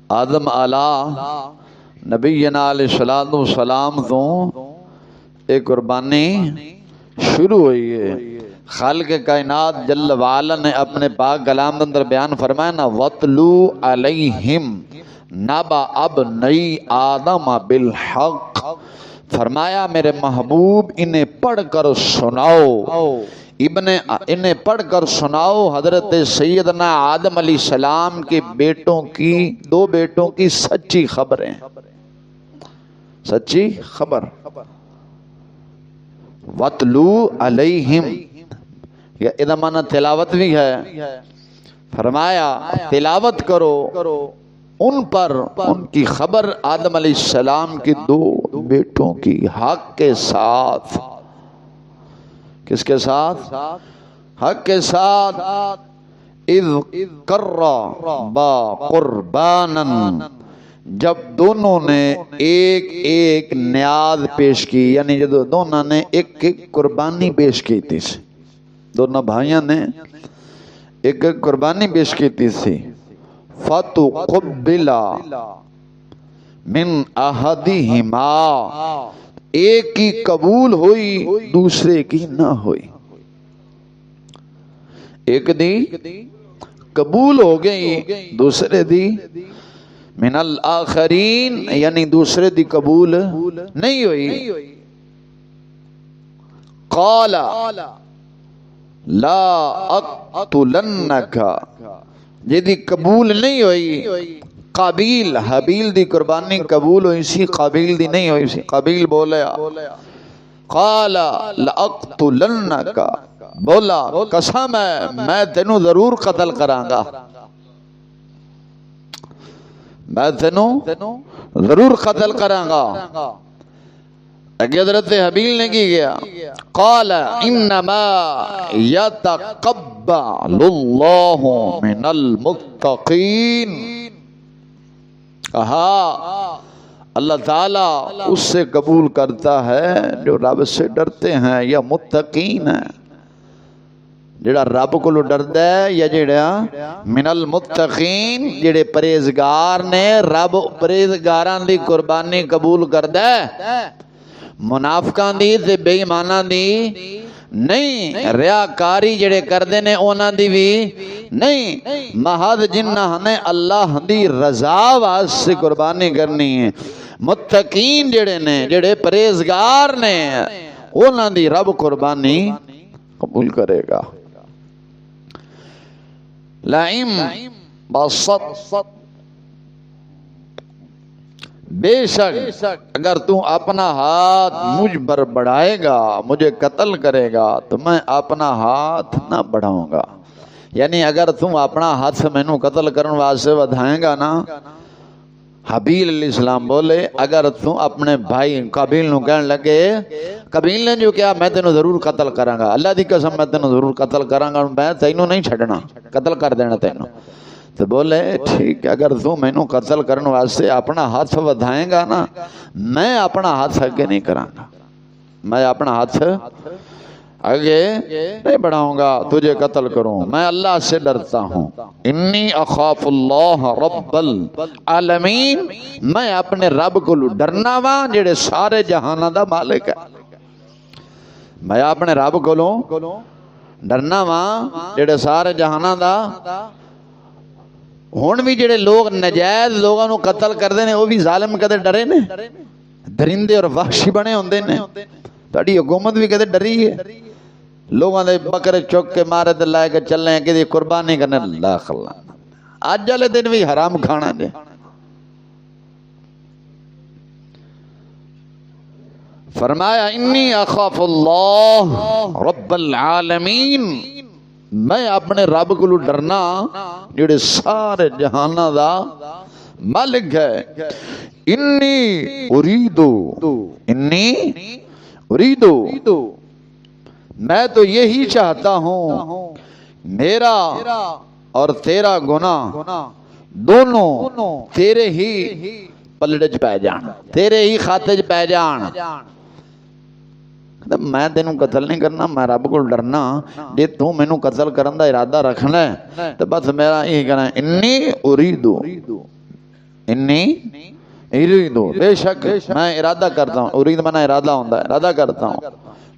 آدم علیہ نبینا علیہ الصلوۃ والسلام تو ایک قربانی شروع ہوئی ہے۔ خالق کائنات جل وعلا نے اپنے پاک کلام اندر بیان فرمایا نا، وَاتْلُو عَلَيْهِمْ نَبَأَ ابْنَيْ آدَمَ بِالْحَقِّ، فرمایا میرے محبوب انہیں پڑھ کر سناؤ، انہیں پڑھ کر سناؤ حضرت سیدنا آدم علیہ السلام کے بیٹوں کی، دو بیٹوں کی سچی خبریں، سچی خبر۔ وَاتْلُو عَلَيْهِمْ، یہ اذا معنی تلاوت بھی ہے، فرمایا تلاوت کرو ان پر، ان کی خبر آدم علیہ السلام کی دو بیٹوں کی، حق کے ساتھ۔ کس کے ساتھ؟ حق کے ساتھ۔ اذ قربا قربانا، جب دونوں نے ایک ایک نیاز پیش کی، یعنی جب دونوں نے ایک ایک قربانی پیش کی تھی، دونوں بھائیوں نے ایک ایک قربانی پیش کی تھی، فَتُقُبِّلَ مِنْ أَحَدِهِمَا، ایک کی قبول ہوئی دوسرے کی نہ ہوئی، ایک دی قبول ہو گئی دوسرے دی من الآخرین، یعنی دوسرے دی قبول نہیں ہوئی۔ قال لا اقتلنک، جدی قبول نہیں ہوئی قابیل حابیل دی قربانی قبول ہوئی سی، قابیل دی نہیں ہوئی سی۔ قابیل بولیا قال لاقتلنک، بولا قسم ہے میں تینوں ضرور قتل کراں گا، میں تینوں ضرور قتل کراں گا۔ اگے حضرت حابیل نے کی گیا، قال انما یتقبل اللہ من المتقین، کہا اللہ تعالیٰ اس سے قبول کرتا ہے جو رب سے ڈرتے ہیں یا متقین ہیں، جڑا رب کو ڈردا ہے، یا جڑا من المتقین جڑے پرہیزگار نے، رب پرہیزگاراں دی قربانی قبول کردا ہے، منافقاں دی تے بے ایماناں دی نہیں، ریاکاری جڑے کردے نے انہاں دی بھی نہیں، محض جنہاں نے اللہ دی رضا واسطے قربانی کرنی ہے، متقین جڑے نے، جڑے پرہیزگار نے، انہاں دی رب قربانی قبول کرے گا۔ لَئِن بَسَطْتَ، بے شک اگر تو اپنا ہاتھ مجھ پر بڑھائے گا، مجھے قتل کرے گا، تو میں اپنا ہاتھ نہ بڑھاؤں گا، یعنی اگر تم اپنا ہاتھ مینوں قتل کرنے واسطے ودھائیں گا نا، حابیل علیہ السلام بولے اگر تم اپنے بھائی قابیل نو کہنے لگے، قابیل نے جو کیا میں تینوں ضرور قتل کراں گا، اللہ دی قسم میں تینوں ضرور قتل کراں گا، میں تینوں نہیں چھڈنا، قتل کر دینا تینوں، تو بولے ٹھیک ہے اگر تو مینوں قتل کرنے واسطے اپنا ہاتھ ودھائیں گا نا، میں اپنا ہاتھ آگے نہیں کراں گا، میں اپنا ہاتھ آگے نہیں بڑھاؤں گا، تجھے قتل کروں، میں اللہ سے ڈرتا ہوں، انی اخاف اللہ رب العالمین، میں اپنے رب کو ڈرنا وا جڑے سارے جہاناں دا مالک ہے، میں اپنے رب کو ڈرنا وا جڑے سارے جہاناں دا۔ ہن بھی جڑے لوگ نجائز لوگاں نو قتل کردے نے، وہ بھی ظالم کدے ڈرے نے، درندے اور وحشی بنے ہوندے نے، تہاڈی حکومت بھی کدے ڈری ہے؟ لوگاں دے بکرے چک کے مارے تے لائے کے چلے ہیں کہ قربانی کرنے، اللہ خلا اج والے دن بھی حرام کھانا جے۔ فرمایا انی اخاف اللہ رب العالمین، میں اپنے رب کو ڈرنا جڑے سارے جہاناں دا مالک ہے۔ انی اریدو، میں تو یہی چاہتا ہوں میرا اور تیرا گناہ دونوں تیرے ہی پلڑے چ پے جان، تیرے ہی کھاتے چ پے جان، میں تینوں قتل نہیں کرنا، میں رب کو ڈرنا، جے تو مینوں قتل کرن دا ارادہ رکھنا ہے تو بس میرا یہ کہنا ہے انی اریدو، انی اریدو، بے شک میں ارادہ کرتا ہوں، ارید منا ارادہ ہوتا ہے، ارادہ کرتا ہوں،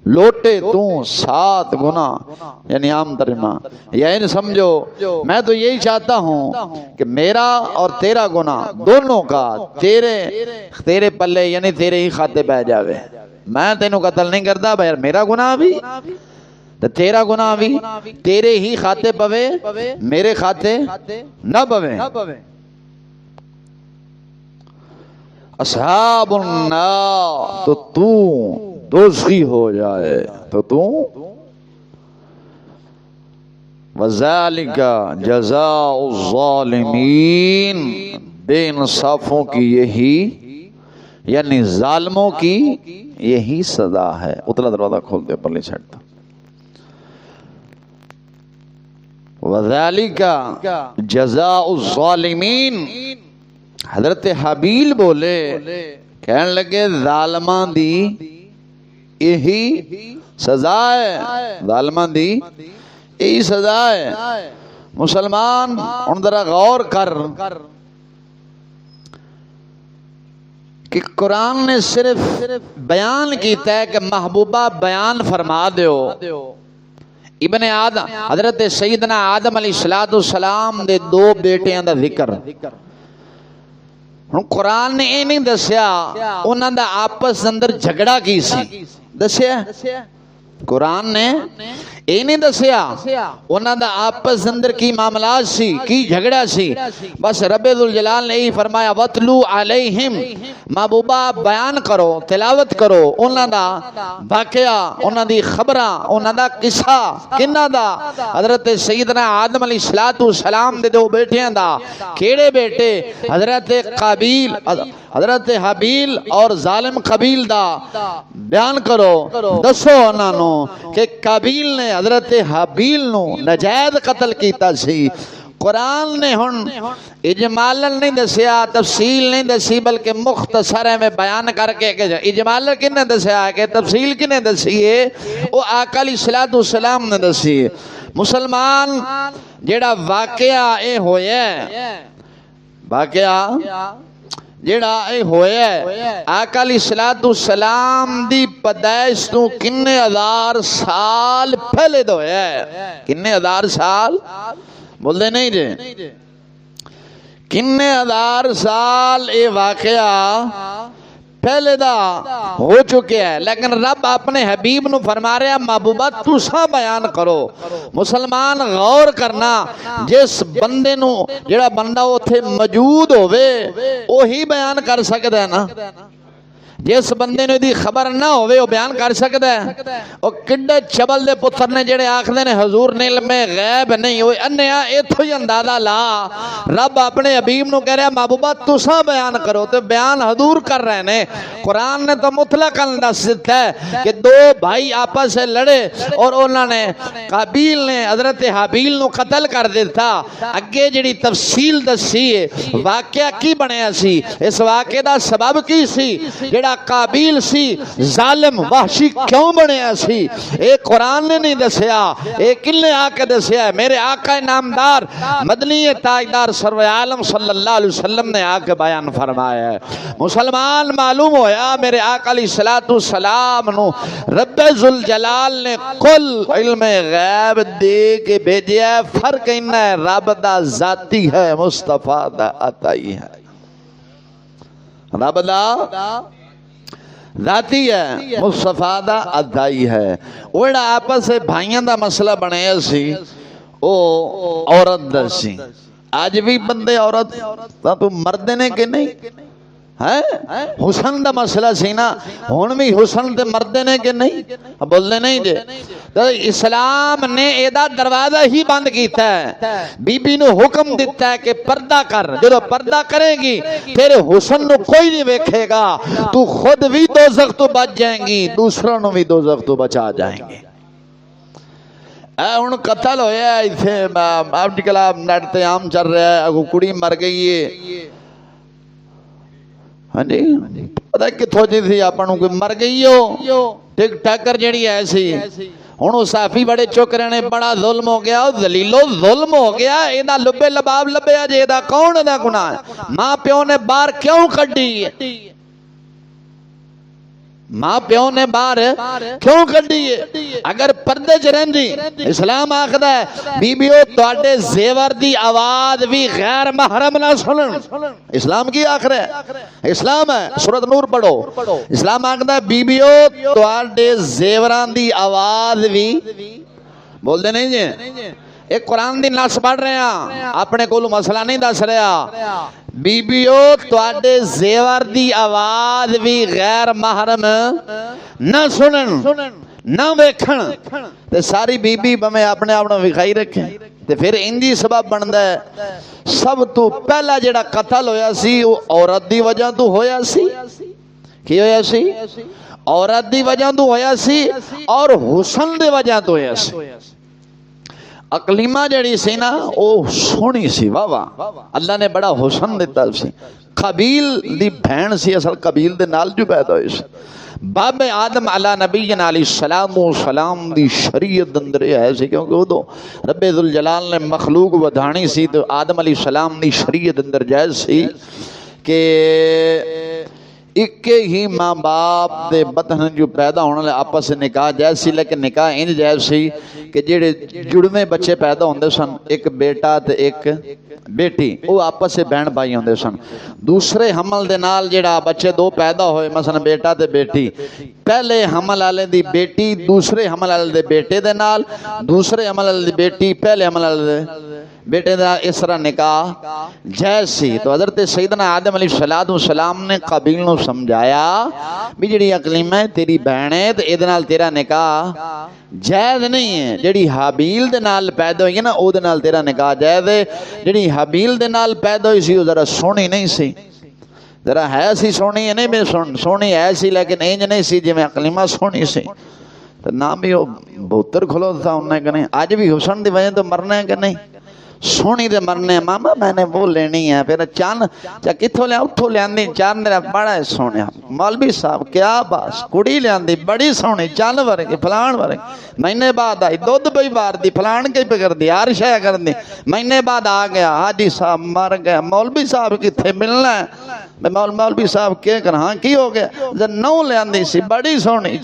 لوٹے تو 7 گنا، یعنی عام ترجمہ یعنی سمجھو میں تو یہی چاہتا ہوں کہ میرا اور تیرا گناہ دونوں کا تیرے پلے یعنی تیرے ہی کھاتے پہ جاوے. میں تینوں قتل نہیں کرتا بھائی، میرا گناہ بھی تو تیرا گناہ بھی تیرے ہی کھاتے پوے، میرے کھاتے نہ پوے. اصحاب النار تو دوزخی ہو جائے تو وَذَلِكَ جَزَاءُ الظَّالِمِينَ، بے انصافوں کی یہی یعنی ظالموں کی یہی سزا ہے. اتلا دروازہ کھول دے پرلی سائڈ تھا. وَذَلِكَ جَزَاءُ الظَّالِمِينَ. حضرت حابیل بولے، کہنے لگے ظالمان دی یہی سزا ہے، ظالمان دی یہی سزا ہے. مسلمان ان ذرا غور کر کہ قرآن نے صرف بیان کیتا ہے کہ محبوبہ بیان فرما دیو. ابن آدم حضرت سیدنا آدم علیہ السلام دے 2 بیٹیاں دا ذکر. قرآن نے یہ نہیں دسیا انہاں دا آپس اندر جھگڑا کی سی، دسیا قرآن نے یہ نہیں دسیا انہاں دا آپس اندر کی معاملات سی، کی جھگڑا سی. بس رب ذوالجلال نے یہی فرمایا وَاتْلُو عَلَيْهِمْ، محبوبہ بیان کرو، تلاوت کرو انہاں دا واقعہ، انہاں دی خبراں، انہاں دا قصہ. کنہ دا؟ حضرت سیدنا آدم علیہ السلام دے 2 بیٹیاں دا. کیڑے بیٹے؟ حضرت قابیل، حضرت حابیل اور ظالم قابیل دا بیان کرو. دسو انہاں نو کہ قابیل نے حضرت حابیل نو ناجائز قتل کیتا سی. قرآن نے ہن اجمالاً نہیں دسیا، تفصیل نہیں دسی، بلکہ مختصر میں بیان کر کے کہ اجمالاً کنے دسیا ہے کہ تفصیل کنے دسی ہے، وہ آقا علیہ السلام نے دسی. مسلمان جیڑا واقعہ اے ہویا ہے، واقعہ جیڑا اے ہویا ہے، آقا علیہ السلام دی پیدائش تو کنے 1000 سال پہلے دو ہے. کنے 1000 سال بول دے نہیں جے، کنے 1000 سال اے واقعہ پہلے دا ہو چکے ہیں. لیکن رب اپنے حبیب نو فرما رہا محبوبہ تسا بیان کرو. مسلمان غور کرنا، جس بندے نو جڑا بندہ اوتھے موجود ہوئے وہی بیان کر سکتا ہے نا. جس بندے نے دی خبر نہ ہوئے وہ بیان کر سکتا ہے. وہ کڈے چبل دے پتر نے جڑے آکھدے نے حضور نے علم غیب نہیں ہوئے، انیا ایتھو ہی اندازہ لا. رب اپنے حبیب نو کہہ رہا محبوبہ تسا بیان کرو، تو بیان حضور کر رہے نے. قرآن نے تو مطلق دس دیتا ہے کہ 2 بھائی آپس سے لڑے اور انہوں نے قابیل نے حضرت حابیل نو قتل کر دیتا. اگے جڑی تفصیل دسی ہے واقعہ کی بنیا سی، اس واقعے دا سبب کی سی، جڑا قابیل سی ظالم وحشی کیوں بنیا سی، اے قرآن نے نہیں دسیا، اے کلے آ کے دسیا ہے. میرے آقا نامدار مدنی تاجدار سرور عالم صلی اللہ علیہ وسلم نے آ کے بیان فرمایا ہے. مسلمان معلوم ہویا میرے آقا علیہ السلام نو رب ذوالجلال نے کل علم غیب دے کے بھیجیا ہے. فرق انہا ہے رب دا ذاتی ہے، مصطفیٰ دا عطائی ہے. رب دا ذاتی ہے، مصطفیٰ دا عطائی ہے. اوڑا آپس سے بھائیاں دا مسئلہ بنایا سی، او عورت دا سی. آج بھی بندے عورت تو مردے نے کہ نہیں ہے، حسن دا مسئلہ سی نا، ہون بھی حسن تے مردے نے کہ نہیں، بولنے نہیں جے. تو اسلام نے ایدہ دروازہ ہی بند کیتا ہے. بی بی نو حکم دیتا ہے کہ پردہ کر. جو پردہ کرے گی تیرے حسن نو کوئی نہیں ویکھے گا، تو خود بھی دوزخ تو بچ جائیں گی، دوسروں نو بھی دوزخ تو بچا جائیں گے. ان قتل ہویا ہے اسے آرٹیکل نیٹ تے عام چل رہا ہے، اگو کڑی مر گئی ہے. ہاں جی پتہ کتھوں جی تھی اپنوں کوئی مر گئی ہو ٹک ٹاکر جڑی ایسی ہن او صحافی بڑے چک رہے نے بڑا ظلم ہو گیا، او ذلیلو ظلم ہو گیا، اینا لبے لباب لبیا جے دا کون دا گناہ ہے؟ ماں پیو نے باہر کیوں کڈی ہے؟ ماں پیو نے باہر کیوں کڈی ہے؟ اگر پردے چ رہندی اسلام آکھدا ہے بیبیو تواڈے زیور دی آواز بھی غیر محرم نہ سنن۔ اسلام کی آکھ رہا ہے؟ اسلام ہے، سورۃ نور پڑھو، اسلام آکھدا ہے بیبیو تواڈے زیوراں دی آواز بھی بول دے نہیں جی، ایک قرآن دی نص پڑھ رہے ہیں، اپنے کولو مسئلہ نہیں دس رہا، بیبیو تواڈے زیور دی آواز بھی غیر محرم نہ سنن نہ ویکھن، تے ساری بی بی بمیں اپنے آپ وکھائی رکھیں، تے پھر انجی سبب بندا ہے سب تو پہلا جڑا قتل ہویا سی وہ عورت دی وجہ تو ہویا سی۔ کی ہویا سی؟ عورت دی وجہ تو ہویا سی اور حسن دی وجہ تو ہویا سی۔ اقلیمہ جڑی سی نا او سونی سی، واہ واہ، اللہ نے بڑا حسن دیتا سی، قبیل دی بہن سی، اصل قبیل دے نال جو پیدا ہوئی سی، باب آدم علی نبینا علیہ السلام و سلام دی شریعت اندر ہے سی، کیونکہ وہ تو رب ذوالجلال نے مخلوق ودھانی سی، تو آدم علیہ السلام دی شریعت اندر جائز سی کہ اکے ہی ماں باپ دے بطن جو پیدا ہونے لے آپس سے نکاح جائز سی، لیکن نکاح انج جائز سی کہ جڑے جڑویں بچے پیدا ہوندے سن، ایک بیٹا تے ایک بیٹی، وہ آپس سے بہن بھائی ہوندے سن، دوسرے حمل دے نال جڑا بچے دو پیدا ہوئے مثلا بیٹا تے بیٹی، پہلے حمل والے دی بیٹی دوسرے حمل والے دے بیٹے دے نال، دوسرے حمل والے دی بیٹی پہلے حمل والے دے بیٹے دا اس طرح نکاح جائز سی۔ تو حضرت سیدنا آدم علیہ السلام نے قابیل نو سمجھایا بھی جڑی اقلیمہ ہے تیری بہن ہے تے ادھے نال تیرا نکاح جائز نہیں ہے، جڑی حابیل دے نال پیدا ہوئی ہے نا او دے نال تیرا نکاح جائز ہے، جڑی حابیل دے نال پیدا ہوئی سی وہ ذرا سونی نہیں سی، ذرا ہے سی سونی ہے، نہیں سونی ہے سی لیکن انج نہیں سی جی میں اقلیمہ سونی سی، تو نام بھی وہ بہتر کھلو تھا انہوں نے کہ نہیں، آج بھی حسن دی وجہ تو مرنا ہے کہ نہیں، سونی دے مرنے ماما میں نے وہ لینی ہے، پھر چاند چا کتھوں لیا اتھوں لیاندی چاند میرا بڑا ہے سونے، مولوی صاحب کیا باس کڑی لیاندی بڑی سونی چاند ورگی فلان ورگی، مہینے بعد آئی دودھ بھئی بار دی فلان کے پہ کر دی ہر شے کر دی، مہینے بعد آ گیا حاجی صاحب مر گیا، مولوی صاحب کتھے ملنا ہے، مولوی صاحب کیا کر ہاں کی ہو گیا، نو لیاندی سی بڑی سونی